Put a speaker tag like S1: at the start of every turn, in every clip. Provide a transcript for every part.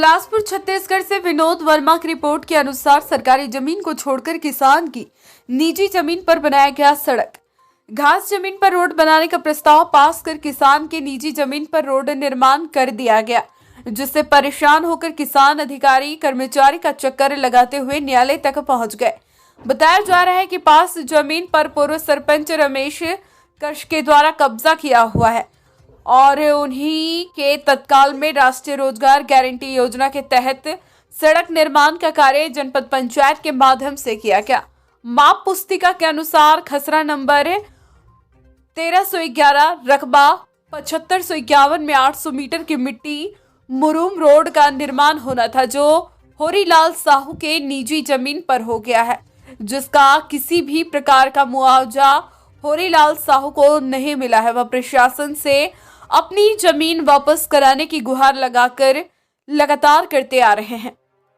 S1: बिलासपुर छत्तीसगढ़ से विनोद वर्मा की रिपोर्ट के अनुसार सरकारी जमीन को छोड़कर किसान की निजी जमीन पर बनाया गया सड़क। घास जमीन पर रोड बनाने का प्रस्ताव पास कर किसान के निजी जमीन पर रोड निर्माण कर दिया गया, जिससे परेशान होकर किसान अधिकारी कर्मचारी का चक्कर लगाते हुए न्यायालय तक पहुंच गए। बताया जा रहा है कि पास जमीन पर पूर्व सरपंच रमेश कश के द्वारा कब्जा किया हुआ है और उन्हीं के तत्काल में राष्ट्रीय रोजगार गारंटी योजना के तहत सड़क निर्माण का कार्य जनपद पंचायत के माध्यम से किया गया। माप पुस्तिका के अनुसार खसरा नंबर 1311 रकबा 7551 में 800 मीटर की मिट्टी मुरुम रोड का निर्माण होना था, जो होरीलाल साहू के निजी जमीन पर हो गया है, जिसका किसी भी प्रकार का मुआवजा होरीलाल साहू को नहीं मिला है। वह प्रशासन से अपनी जमीन वापस कराने की गुहार लगाकर लगातार करते आ रहे हैं।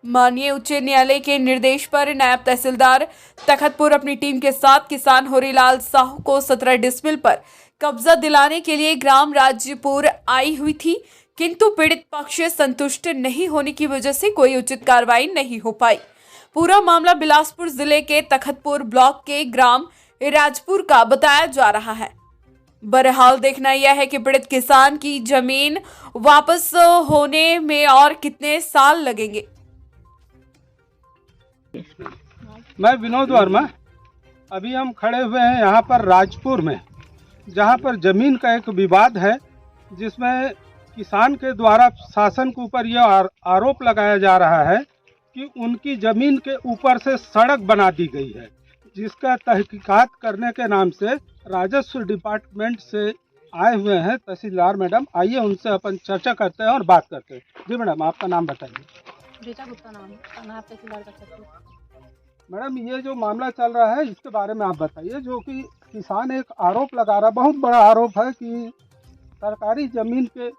S1: माननीय उच्च न्यायालय के निर्देश पर नायब तहसीलदार तखतपुर अपनी टीम के साथ किसान होरीलाल साहू को 17 डिसमिल पर कब्जा दिलाने के लिए ग्राम राज्यपुर आई हुई थी, किंतु पीड़ित पक्ष संतुष्ट नहीं होने की वजह से कोई उचित कार्रवाई नहीं हो पाई। पूरा मामला बिलासपुर जिले के तखतपुर ब्लॉक के ग्राम राजपुर का बताया जा रहा है। बहरहाल देखना यह है कि पीड़ित किसान की जमीन वापस होने में और कितने साल लगेंगे।
S2: मैं विनोद वर्मा। अभी हम खड़े हुए हैं यहाँ पर राजपुर में, जहाँ पर जमीन का एक विवाद है, जिसमें किसान के द्वारा शासन के ऊपर यह आरोप लगाया जा रहा है कि उनकी जमीन के ऊपर से सड़क बना दी गई है, जिसका तहकीकात करने के नाम से राजस्व डिपार्टमेंट से आए हुए हैं तहसीलदार मैडम। आइए उनसे अपन चर्चा करते हैं और बात करते हैं। जी मैडम, आपका नाम बताइए।
S3: रीता गुप्ता नाम है, तहसीलदार का छत्तीसगढ़।
S2: मैडम, ये जो मामला चल रहा है इसके बारे में आप बताइए। जो कि किसान एक आरोप लगा रहा है, बहुत बड़ा आरोप है कि सरकारी जमीन के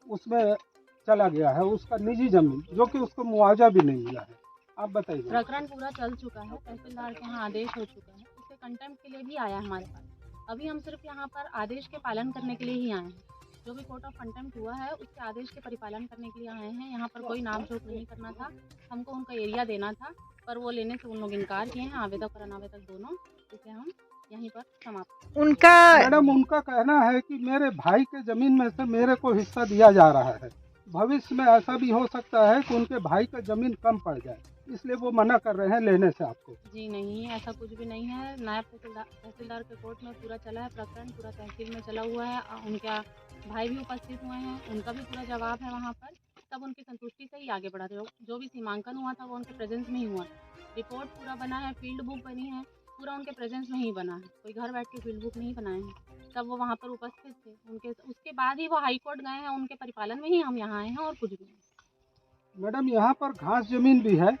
S2: उसमें चला गया है, उसका निजी जमीन, जो कि उसको मुआवजा भी नहीं मिला है। आप बताइए।
S3: प्रकरण पूरा चल चुका है, तहसीलदार के यहाँ आदेश हो चुका है, उसके कंटेम्प्ट के लिए भी आया है हमारे पास। अभी हम सिर्फ यहाँ पर आदेश के पालन करने के लिए ही आए हैं। जो भी कोर्ट ऑफ कंटेम्प्ट हुआ है उसके आदेश के परिपालन करने के लिए आए हैं। यहाँ पर कोई नामझोंक नहीं करना था, हमको उनका एरिया देना था, पर वो लेने से उन लोग इनकार किए हैं, आवेदक और अनावेदक दोनों। इसे हम यहीं पर समाप्त।
S2: मैडम, उनका कहना है कि मेरे भाई के जमीन में से मेरे को हिस्सा दिया जा रहा है। भविष्य में ऐसा भी हो सकता है कि उनके भाई का जमीन कम पड़ जाए, इसलिए वो मना कर रहे हैं लेने से आपको।
S3: जी नहीं, ऐसा कुछ भी नहीं है। नायब तहसीलदार के कोर्ट में पूरा चला है प्रकरण, पूरा तहसील में चला हुआ है। उनका भाई भी उपस्थित हुए हैं, उनका भी पूरा जवाब है वहाँ पर। सब उनकी संतुष्टि से ही आगे बढ़ा रहे हो। जो भी सीमांकन हुआ था वो उनके प्रेजेंस में ही हुआ। रिपोर्ट पूरा बना है, फील्ड बुक बनी है, पूरा उनके प्रेजेंस में ही बना है। कोई घर बैठ के फील्ड बुक नहीं बनाए हैं, तब वो वहाँ पर उपस्थित थे। उनके उसके बाद ही वो हाई कोर्ट गए हैं, उनके परिपालन में ही हम यहाँ आए हैं और कुछ भी नहीं।
S2: मैडम, यहाँ पर घास जमीन भी है,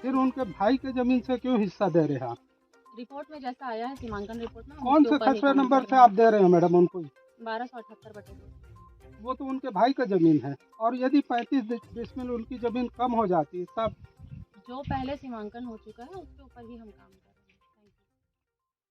S2: फिर उनके भाई के जमीन से क्यों हिस्सा दे रहे हैं आप?
S3: रिपोर्ट में जैसा आया है सीमांकन रिपोर्ट में,
S2: कौन से खसरे नंबर से आप दे रहे हैं मैडम उनको?
S3: 1278
S2: वो तो उनके भाई का जमीन है, और यदि 35 डिसमिल उनकी जमीन कम हो जाती है तब?
S3: जो पहले सीमांकन हो चुका है उसके ऊपर ही हम काम